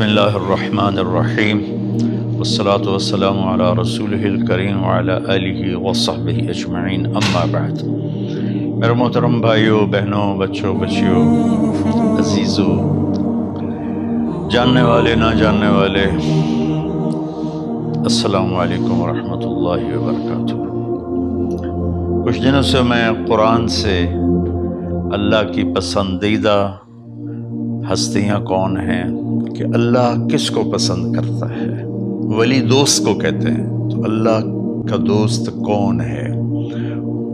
بسم اللہ الرحمن الرحیم والصلاة والسلام علی رسولہ الکریم وعلی آلہ وصحبہ اجمعین، اما بعد۔ میرے محترم بھائیوں، بہنوں، بچوں، بچیوں، عزیزوں، جاننے والے، نہ جاننے والے، السلام علیکم ورحمۃ اللہ وبرکاتہ۔ کچھ دنوں سے میں قرآن سے اللہ کی پسندیدہ ہستیاں کون ہیں، کہ اللہ کس کو پسند کرتا ہے، ولی دوست کو کہتے ہیں، تو اللہ کا دوست کون ہے؟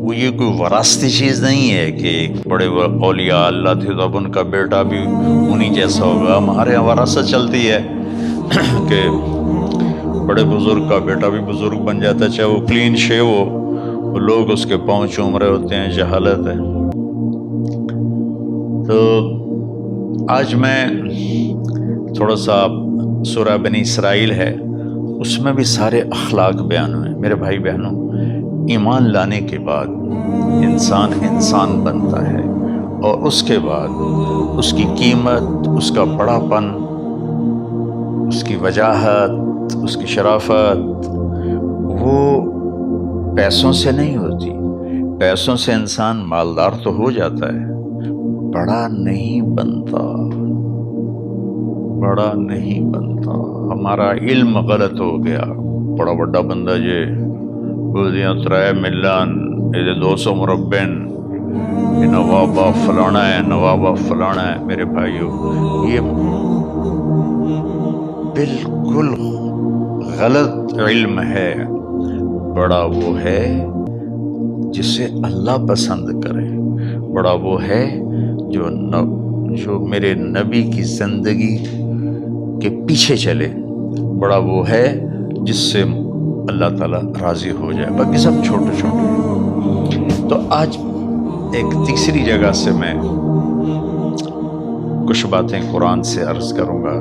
وہ یہ کوئی وراثتی چیز نہیں ہے کہ ایک بڑے اولیاء اللہ تھے تو اب ان کا بیٹا بھی انہی جیسا ہوگا۔ ہمارے یہاں وراثت چلتی ہے کہ بڑے بزرگ کا بیٹا بھی بزرگ بن جاتا ہے، چاہے وہ کلین شیو ہو، وہ لوگ اس کے پاؤں چوم رہے ہوتے ہیں، جہالت ہے۔ تو آج میں تھوڑا سا سورہ بنی اسرائیل ہے، اس میں بھی سارے اخلاق بیان ہوئے۔ میرے بھائی بہنوں، ایمان لانے کے بعد انسان بنتا ہے، اور اس کے بعد اس کی قیمت، اس کا بڑا پن، اس کی وجاہت، اس کی شرافت وہ پیسوں سے نہیں ہوتی۔ پیسوں سے انسان مالدار تو ہو جاتا ہے، بڑا نہیں بنتا، بڑا نہیں بنتا۔ ہمارا علم غلط ہو گیا۔ بڑا بڑا بندہ جی بولدیاں 3 ملن یہ 200 مربع، یہ نوابہ فلانا ہے، نوابہ فلانا ہے۔ میرے بھائیوں، یہ بالکل غلط علم ہے۔ بڑا وہ ہے جسے اللہ پسند کرے، بڑا وہ ہے جو میرے نبی کی زندگی کے پیچھے چلے، بڑا وہ ہے جس سے اللہ تعالیٰ راضی ہو جائے، باقی سب چھوٹے چھوٹے ہیں۔ تو آج ایک تیسری جگہ سے میں کچھ باتیں قرآن سے عرض کروں گا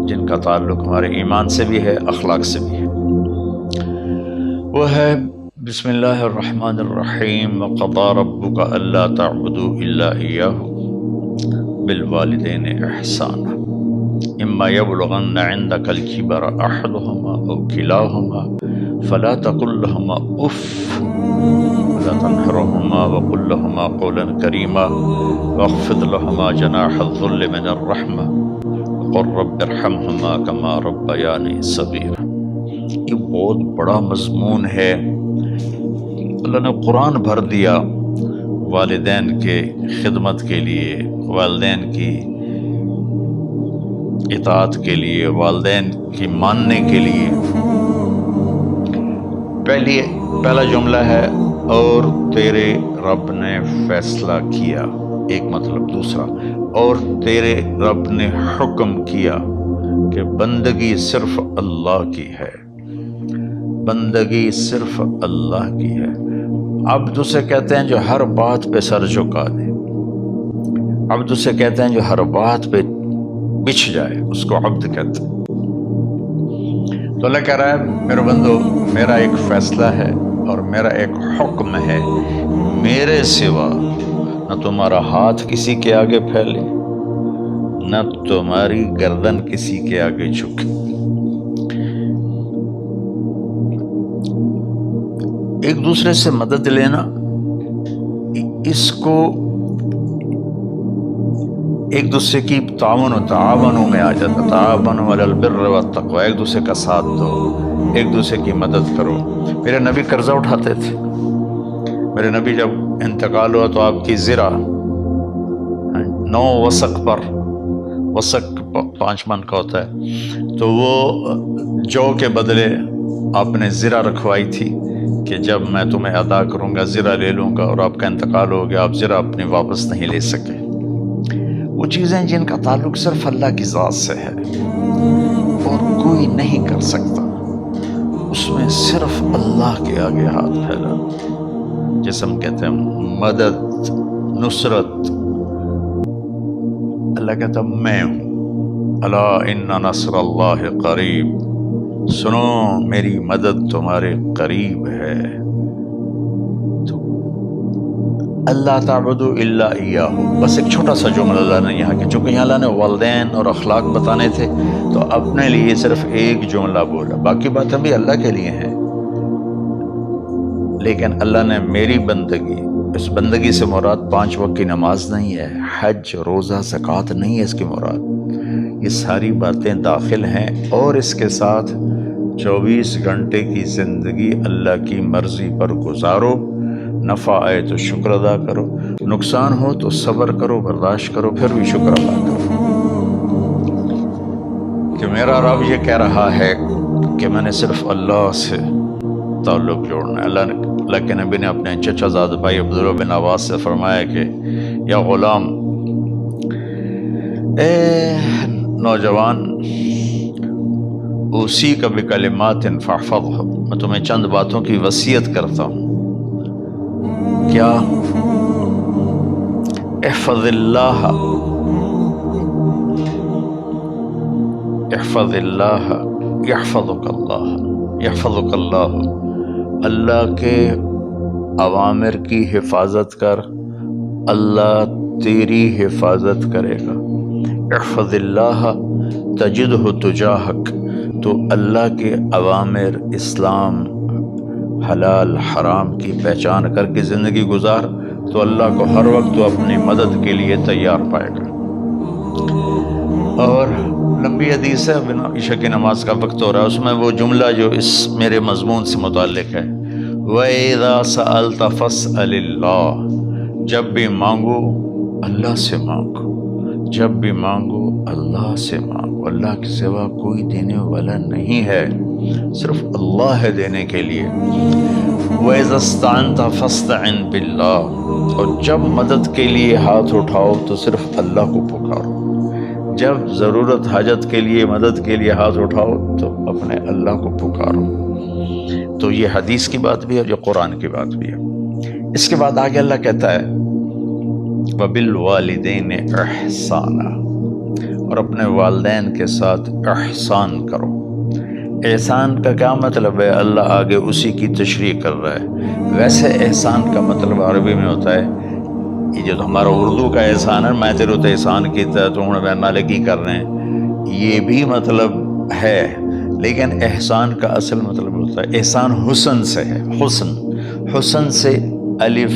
جن کا تعلق ہمارے ایمان سے بھی ہے، اخلاق سے بھی ہے۔ وہ ہے بسم اللہ الرحمن الرحیم، وَقَضَىٰ رَبُّكَ أَلَّا تَعْبُدُوا إِلَّا إِيَّاهُ بِالْوَالِدَيْنِ إِحْسَانًا إِمَّا يَبْلُغَنَّ عِندَكَ الْكِبَرَ أَحَدُهُمَا أَوْ كِلَاهُمَا فَلَا تَقُل لَّهُمَا أُفٍّ وَلَا تَنْهَرْهُمَا وَقُل لَّهُمَا قَوْلًا كَرِيمًا وَاخْفِضْ لَهُمَا جَنَاحَ الذُّلِّ مِنَ الرَّحْمَةِ وَقُل رَّبِّ ارْحَمْهُمَا كَمَا رَبَّيَانِي صَغِيرًا۔ یہ بہت بڑا مضمون ہے۔ اللہ نے قرآن بھر دیا والدین کے خدمت کے لیے، والدین کی اطاعت کے لیے، والدین کی ماننے کے لیے۔ پہلا جملہ ہے اور تیرے رب نے فیصلہ کیا، ایک مطلب۔ دوسرا، اور تیرے رب نے حکم کیا کہ بندگی صرف اللہ کی ہے، بندگی صرف اللہ کی ہے۔ عبد اسے کہتے ہیں جو ہر بات پہ سر جھکا دے، عبد اسے کہتے ہیں جو ہر بات پہ بچھ جائے، اس کو عبد کہتے ہیں۔ تو اللہ کہہ رہا ہے میرے بندو، میرا ایک فیصلہ ہے اور میرا ایک حکم ہے، میرے سوا نہ تمہارا ہاتھ کسی کے آگے پھیلے، نہ تمہاری گردن کسی کے آگے جھکے۔ ایک دوسرے سے مدد لینا، اس کو ایک دوسرے کی تعاونوں میں آ جاتا، تعاونوا علی البر والتقوی، ایک دوسرے کا ساتھ دو، ایک دوسرے کی مدد کرو۔ میرے نبی قرضہ اٹھاتے تھے۔ میرے نبی جب انتقال ہوا تو آپ کی زرہ 9 وسق پر، وسق 5 من کا ہوتا ہے، تو وہ جو کے بدلے آپ نے زرہ رکھوائی تھی کہ جب میں تمہیں ادا کروں گا زرہ لے لوں گا، اور آپ کا انتقال ہو گیا، آپ زرہ اپنی واپس نہیں لے سکے۔ وہ چیزیں جن کا تعلق صرف اللہ کی ذات سے ہے اور کوئی نہیں کر سکتا، اس میں صرف اللہ کے آگے ہاتھ پھیلا، جسے ہم کہتے ہیں مدد، نصرت۔ اللہ کہتا میں ہوں، الا ان نصر اللہ قریب، سنو میری مدد تمہارے قریب ہے۔ تو اللہ تعبدوا الا ایاہ، بس ایک چھوٹا سا جملہ اللہ نے یہاں کہ چونکہ یہاں اللہ نے والدین اور اخلاق بتانے تھے تو اپنے لیے صرف ایک جملہ بولا، باقی باتیں بھی اللہ کے لیے ہیں، لیکن اللہ نے میری بندگی، اس بندگی سے مراد 5 وقت کی نماز نہیں ہے، حج، روزہ، زکوٰۃ نہیں ہے اس کی مراد، یہ ساری باتیں داخل ہیں، اور اس کے ساتھ 24 گھنٹے کی زندگی اللہ کی مرضی پر گزارو، نفع آئے تو شکر ادا کرو، نقصان ہو تو صبر کرو، برداشت کرو، پھر بھی شکر ادا کرو کہ میرا رب یہ کہہ رہا ہے کہ میں نے صرف اللہ سے تعلق جوڑنا ہے۔ اللہ کے نبی نے اپنے چچا زاد بھائی عبداللہ بن عباس سے فرمایا کہ یا غلام، اے نوجوان، اسی کا بکلمات فاحفظہ، میں تمہیں چند باتوں کی وصیت کرتا ہوں، کیا؟ احفظ اللہ، احفظ اللہ یحفظک اللہ، یحفظک اللہ، اللہ کے اوامر کی حفاظت کر، اللہ تیری حفاظت کرے گا۔ احفظ اللہ تجدہ تجاہک، تو اللہ کے اوامر، اسلام، حلال حرام کی پہچان کر کے زندگی گزار تو اللہ کو ہر وقت تو اپنی مدد کے لیے تیار پائے گا۔ اور لمبی حدیث ہے، بنا عشاء کی نماز کا وقت ہو رہا ہے، اس میں وہ جملہ جو اس میرے مضمون سے متعلق ہے، وَإِذَا سَأَلْتَ فَاسْأَلِ اللَّهِ، جب بھی مانگو اللہ سے مانگو، جب بھی مانگو اللہ سے مانگو، اللہ کے سوا کوئی دینے والا نہیں ہے، صرف اللہ ہے دینے کے لیے۔ وَإِذَا اسْتَعَنْتَ فَاسْتَعِنْ بِاللَّهِ، اور جب مدد کے لیے ہاتھ اٹھاؤ تو صرف اللہ کو پکارو، جب ضرورت حاجت کے لیے، مدد کے لیے ہاتھ اٹھاؤ تو اپنے اللہ کو پکارو۔ تو یہ حدیث کی بات بھی ہے، جو قرآن کی بات بھی ہے۔ اس کے بعد آگے اللہ کہتا ہے وَبِالْوَالِدَيْنِ إِحْسَانًا، اور اپنے والدین کے ساتھ احسان کرو۔ احسان کا کیا مطلب ہے؟ اللہ آگے اسی کی تشریح کر رہا ہے۔ ویسے احسان کا مطلب عربی میں ہوتا ہے، یہ جو ہمارا اردو کا احسان ہے، میں تیرے تے احسان کیتا ہے، تم نے نالے کی کر رہے ہیں، یہ بھی مطلب ہے، لیکن احسان کا اصل مطلب ہوتا ہے، احسان حسن سے ہے، حسن، حسن سے الف،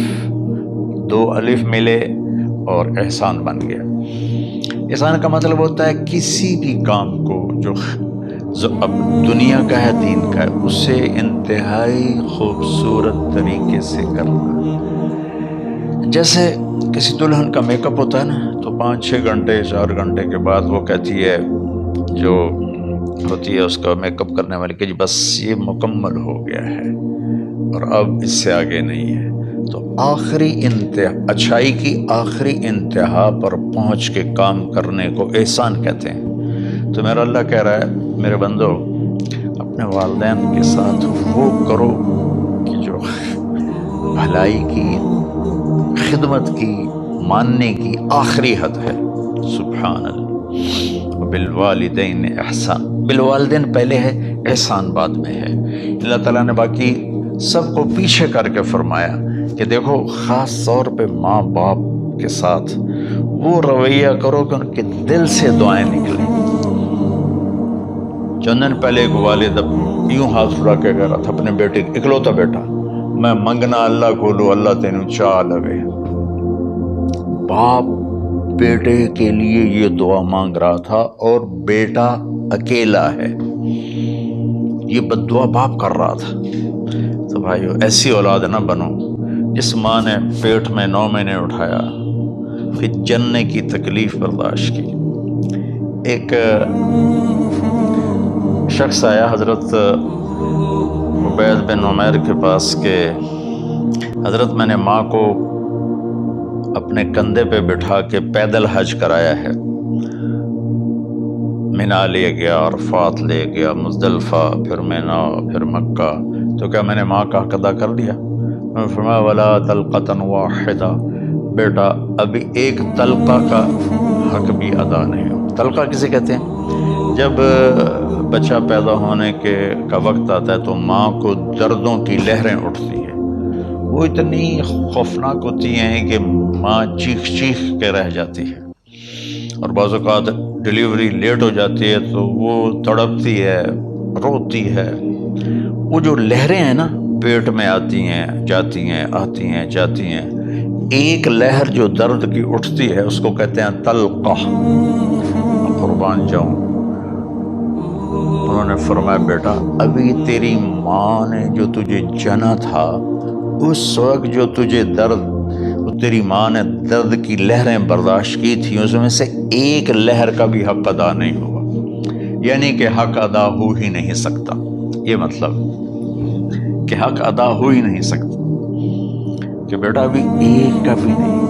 2 الف ملے اور احسان بن گیا۔ احسان کا مطلب ہوتا ہے کسی بھی کام کو جو اب دنیا کا ہے، دین کا ہے، اسے انتہائی خوبصورت طریقے سے کرنا۔ جیسے کسی دلہن کا میک اپ ہوتا ہے نا، تو 5-6 گھنٹے 4 گھنٹے کے بعد وہ کہتی ہے، جو ہوتی ہے اس کا میک اپ کرنے والی، کہ جی بس یہ مکمل ہو گیا ہے اور اب اس سے آگے نہیں ہے۔ تو آخری اچھائی کی آخری انتہا پر پہنچ کے کام کرنے کو احسان کہتے ہیں۔ تو میرا اللہ کہہ رہا ہے میرے بندو، اپنے والدین کے ساتھ وہ کرو کہ جو بھلائی کی، خدمت کی، ماننے کی آخری حد ہے۔ سبحان اللہ۔ بالوالدین احسان، بالوالدین پہلے ہے، احسان بعد میں ہے۔ اللہ تعالیٰ نے باقی سب کو پیچھے کر کے فرمایا کہ دیکھو خاص طور پہ ماں باپ کے ساتھ وہ رویہ کرو کہ ان کے دل سے دعائیں نکلیں۔ چند دن پہلے ایک والد یوں ہاتھ اٹھا کے کہہ رہا تھا اپنے بیٹے، اکلوتا بیٹا، میں منگنا اللہ کھولو اللہ تینوں چاہ لوے۔ باپ بیٹے کے لیے یہ دعا مانگ رہا تھا، اور بیٹا اکیلا ہے، یہ بد دعا باپ کر رہا تھا۔ تو بھائیو، ایسی اولاد نہ بنو جس ماں نے پیٹ میں 9 مہینے اٹھایا، پھر جننے کی تکلیف برداشت کی۔ ایک شخص آیا حضرت عبید بن عمیر کے پاس کہ حضرت میں نے ماں کو اپنے کندھے پہ بٹھا کے پیدل حج کرایا ہے، مینا لے گیا، عرفات لے گیا، مزدلفہ، پھر مینا، پھر مکہ، تو کیا میں نے ماں کا حق ادا کر دیا؟ میں نے فرمایا ولا تلقۃ واحدہ، بیٹا ابھی ایک تلقہ کا حق بھی ادا نہیں ہو۔ تلقہ کسے کہتے ہیں؟ جب بچہ پیدا ہونے کا وقت آتا ہے تو ماں کو دردوں کی لہریں اٹھتی ہیں، وہ اتنی خوفناک ہوتی ہیں کہ ماں چیخ چیخ کے رہ جاتی ہے، اور بعض اوقات ڈلیوری لیٹ ہو جاتی ہے تو وہ تڑپتی ہے، روتی ہے۔ وہ جو لہریں ہیں نا پیٹ میں آتی ہیں جاتی ہیں، آتی ہیں جاتی ہیں، ایک لہر جو درد کی اٹھتی ہے اس کو کہتے ہیں طلقہ۔ قربان جاؤں، انہوں نے فرمایا بیٹا ابھی تیری ماں نے جو تجھے جنا تھا اس وقت جو تجھے درد، تیری ماں نے درد کی لہریں برداشت کی تھی، اس میں سے ایک لہر کا بھی حق ادا نہیں ہوا، یعنی کہ حق ادا ہو ہی نہیں سکتا۔ یہ مطلب کہ حق ادا ہو ہی نہیں سکتا کہ بیٹا ابھی ایک کا بھی نہیں۔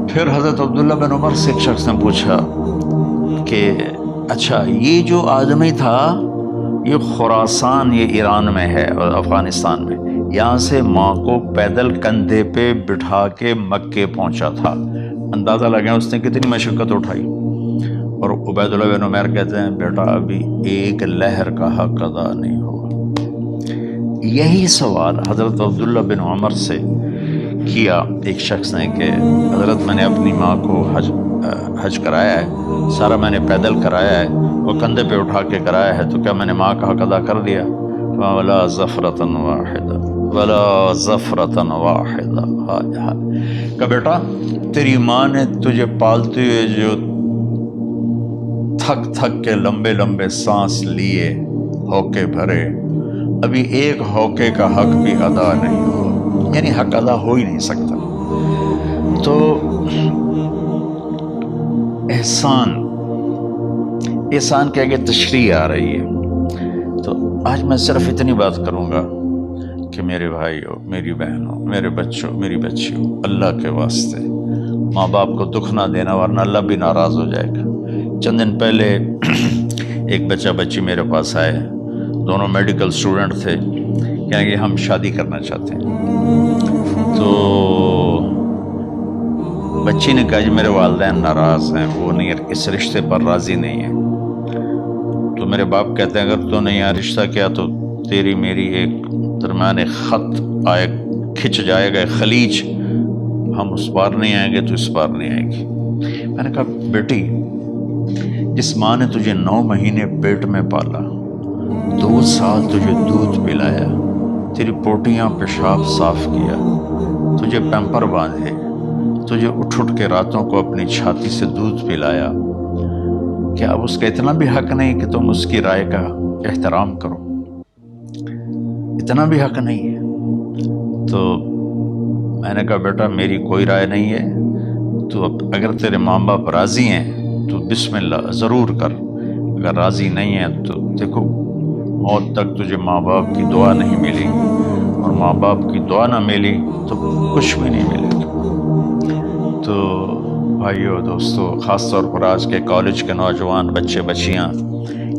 پھر حضرت عبداللہ بن عمر سے ایک شخص نے پوچھا کہ اچھا یہ جو آدمی تھا یہ خراسان، یہ ایران میں ہے اور افغانستان میں، یہاں سے ماں کو پیدل کندھے پہ بٹھا کے مکے پہنچا تھا، اندازہ لگا اس نے کتنی مشقت اٹھائی۔ اور عبید اللہ بن عمیر کہتے ہیں بیٹا ابھی ایک لہر کا حق ادا نہیں ہوا۔ یہی سوال حضرت عبداللہ بن عمر سے کیا ایک شخص نے کہ حضرت میں نے اپنی ماں کو حج کرایا ہے، سارا میں نے پیدل کرایا ہے، وہ کندھے پہ اٹھا کے کرایا ہے، تو کیا میں نے ماں کا حق ادا کر دیا؟ وَلَا زَفْرَةً وَاحِدَةً وَلَا زَفْرَةً وَاحِدَةً۔ کہ بیٹا تیری ماں نے تجھے پالتے ہوئے جو تھک تھک کے لمبے لمبے سانس لیے، ہوکے بھرے، ابھی ایک ہوکے کا حق بھی ادا نہیں ہوا، یعنی حق ادا ہو ہی نہیں سکتا۔ تو احسان کے آگے تشریح آ رہی ہے۔ تو آج میں صرف اتنی بات کروں گا کہ میرے بھائیوں، میری بہنوں، میرے بچوں، میری بچیوں، اللہ کے واسطے ماں باپ کو دکھ نہ دینا ورنہ اللہ بھی ناراض ہو جائے گا۔ چند دن پہلے ایک بچہ بچی میرے پاس آئے، دونوں میڈیکل اسٹوڈنٹ تھے، کہیں کہ ہم شادی کرنا چاہتے ہیں۔ تو بچی نے کہا جی میرے والدین ناراض ہیں، وہ نہیں، اس رشتے پر راضی نہیں ہیں۔ تو میرے باپ کہتے ہیں اگر تو نہیں یہاں رشتہ کیا تو تیری میری ایک درمیان ایک خط آئے، کھچ جائے گا خلیج، ہم اس پار نہیں آئیں گے تو اس پار نہیں آئے گی۔ میں نے کہا بیٹی جس ماں نے تجھے 9 مہینے پیٹ میں پالا، 2 سال تجھے دودھ پلایا، تیری پوٹیاں پیشاب صاف کیا، تجھے پیمپر باندھے، تجھے اٹھ کے راتوں کو اپنی چھاتی سے دودھ پلایا، کیا اب اس کا اتنا بھی حق نہیں کہ تم اس کی رائے کا احترام کرو؟ اتنا بھی حق نہیں ہے؟ تو میں نے کہا بیٹا میری کوئی رائے نہیں ہے، تو اگر تیرے ماں باپ راضی ہیں تو بسم اللہ ضرور کر، اگر راضی نہیں ہے تو دیکھو موت تک تجھے ماں باپ کی دعا نہیں ملے گی، اور ماں باپ کی دعا نہ ملی تو کچھ بھی نہیں ملے گا۔ تو بھائیو دوستو، خاص طور پر آج کے کالج کے نوجوان بچے بچیاں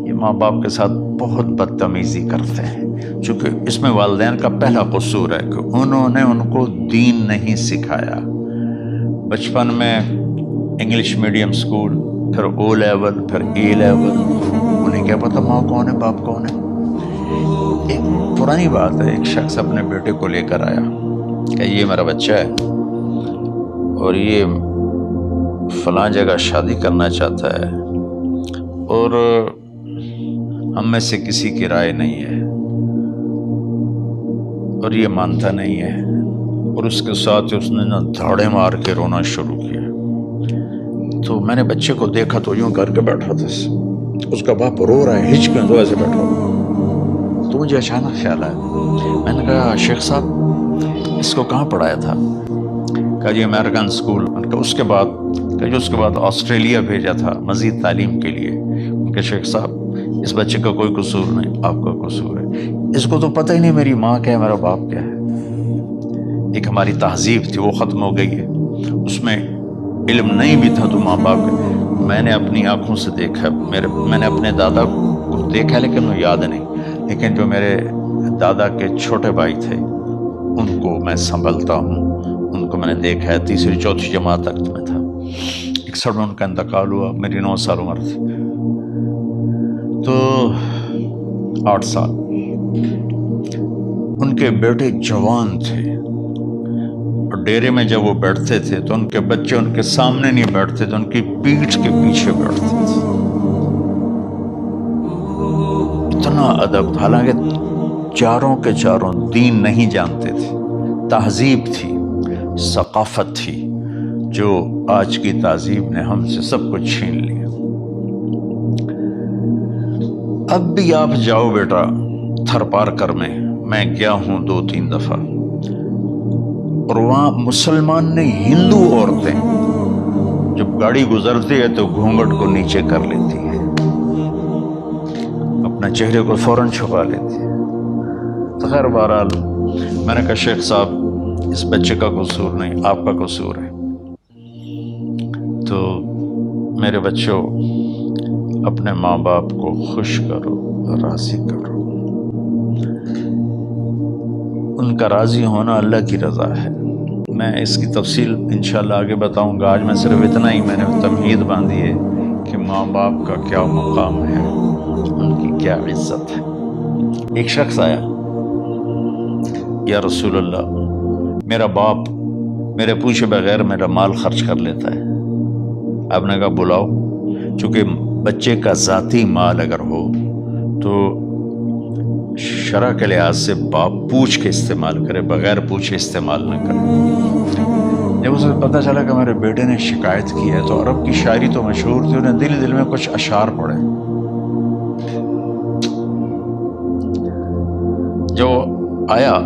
یہ ماں باپ کے ساتھ بہت بدتمیزی کرتے ہیں، چونکہ اس میں والدین کا پہلا قصور ہے کہ انہوں نے ان کو دین نہیں سکھایا۔ بچپن میں انگلش میڈیم اسکول، پھر او لیول، پھر اے لیول، انہیں کیا پتہ ماں کون ہے باپ کون ہے۔ ایک پرانی بات ہے، ایک شخص اپنے بیٹے کو لے کر آیا کہ یہ میرا بچہ ہے اور یہ فلاں جگہ شادی کرنا چاہتا ہے اور ہم میں سے کسی کی رائے نہیں ہے اور یہ مانتا نہیں ہے، اور اس کے ساتھ اس نے دھاڑے مار کے رونا شروع کیا۔ تو میں نے بچے کو دیکھا تو یوں کر کے بیٹھا تھا، اس کا باپ رو رہا ہے، ہچ میں تو ایسے بیٹھا ہوا۔ تو مجھے اچانک خیال آیا، میں نے کہا شیخ صاحب اس کو کہاں پڑھایا تھا؟ کہا جی امریکن اسکول۔ اس کے بعد آسٹریلیا بھیجا تھا مزید تعلیم کے لیے۔ کہ شیخ صاحب اس بچے کا کوئی قصور نہیں، آپ کا قصور ہے، اس کو تو پتہ ہی نہیں میری ماں کیا ہے میرا باپ کیا ہے۔ ایک ہماری تہذیب تھی وہ ختم ہو گئی ہے، اس میں علم نہیں بھی تھا تو ماں باپ کا۔ میں نے اپنی آنکھوں سے دیکھا، میں نے اپنے دادا کو دیکھا لیکن وہ یاد نہیں، لیکن جو میرے دادا کے چھوٹے بھائی تھے ان کو میں سنبھلتا ہوں، ان کو میں نے دیکھا ہے، 3ری 4تھی جماعت تک میں تھا۔ 61 میں ان کا انتقال ہوا، میری 9 سال عمر تھی، تو 8 سال۔ ان کے بیٹے جوان تھے، ڈیرے میں جب وہ بیٹھتے تھے تو ان کے بچے ان کے سامنے نہیں بیٹھتے تھے، ان کی پیٹھ کے پیچھے بیٹھتے تھے. اتنا ادب، حالانکہ چاروں کے چاروں دین نہیں جانتے تھے. تہذیب تھی، ثقافت تھی، جو آج کی تہذیب نے ہم سے سب کچھ چھین لیا. اب بھی آپ جاؤ بیٹا تھر پارکر میں گیا ہوں 2-3 دفعہ، اور وہاں مسلمان نہیں، ہندو عورتیں جب گاڑی گزرتی ہے تو گھونگھٹ کو نیچے کر لیتی ہے، اپنا چہرے کو فوراً چھپا لیتی ہے. تو خیر بہرحال میں نے کہا شیخ صاحب اس بچے کا قصور نہیں، آپ کا قصور ہے. تو میرے بچوں، اپنے ماں باپ کو خوش کرو، راضی کرو. ان کا راضی ہونا اللہ کی رضا ہے. میں اس کی تفصیل انشاءاللہ آگے بتاؤں گا. آج میں صرف اتنا ہی میں نے تمہید باندھی ہے کہ ماں باپ کا کیا مقام ہے، ان کی کیا عزت ہے. ایک شخص آیا، یا رسول اللہ میرا باپ میرے پوچھے بغیر میرا مال خرچ کر لیتا ہے. آپ نے کہا بلاؤ. چونکہ بچے کا ذاتی مال اگر ہو تو شرع کے لحاظ سے باپ پوچھ کے استعمال کرے، بغیر پوچھے استعمال نہ کرے. جب اسے پتہ چلا کہ میرے بیٹے نے شکایت کی ہے، تو عرب کی شاعری تو مشہور تھی، انہیں دل میں کچھ اشعار پڑے. جو آیا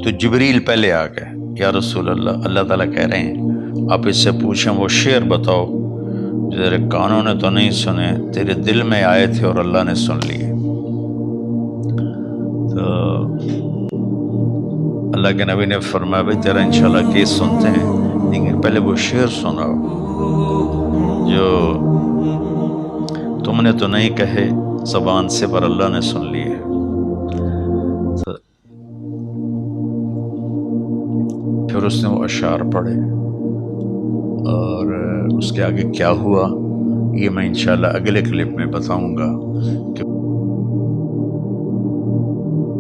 تو جبریل پہلے آ گئے، یا رسول اللہ، اللہ تعالیٰ کہہ رہے ہیں آپ اس سے پوچھیں وہ شعر بتاؤ جو تیرے کانوں نے تو نہیں سنے، تیرے دل میں آئے تھے اور اللہ نے سن لیے. تو اللہ کے نبی نے فرمایا بھائی تیرا انشاءاللہ کیس سنتے ہیں، لیکن پہلے وہ شعر سناؤ جو تم نے تو نہیں کہے زبان سے پر اللہ نے سن لیے. پھر اس نے وہ اشعار پڑھے، اور اس کے آگے کیا ہوا یہ میں انشاءاللہ اگلے کلپ میں بتاؤں گا کہ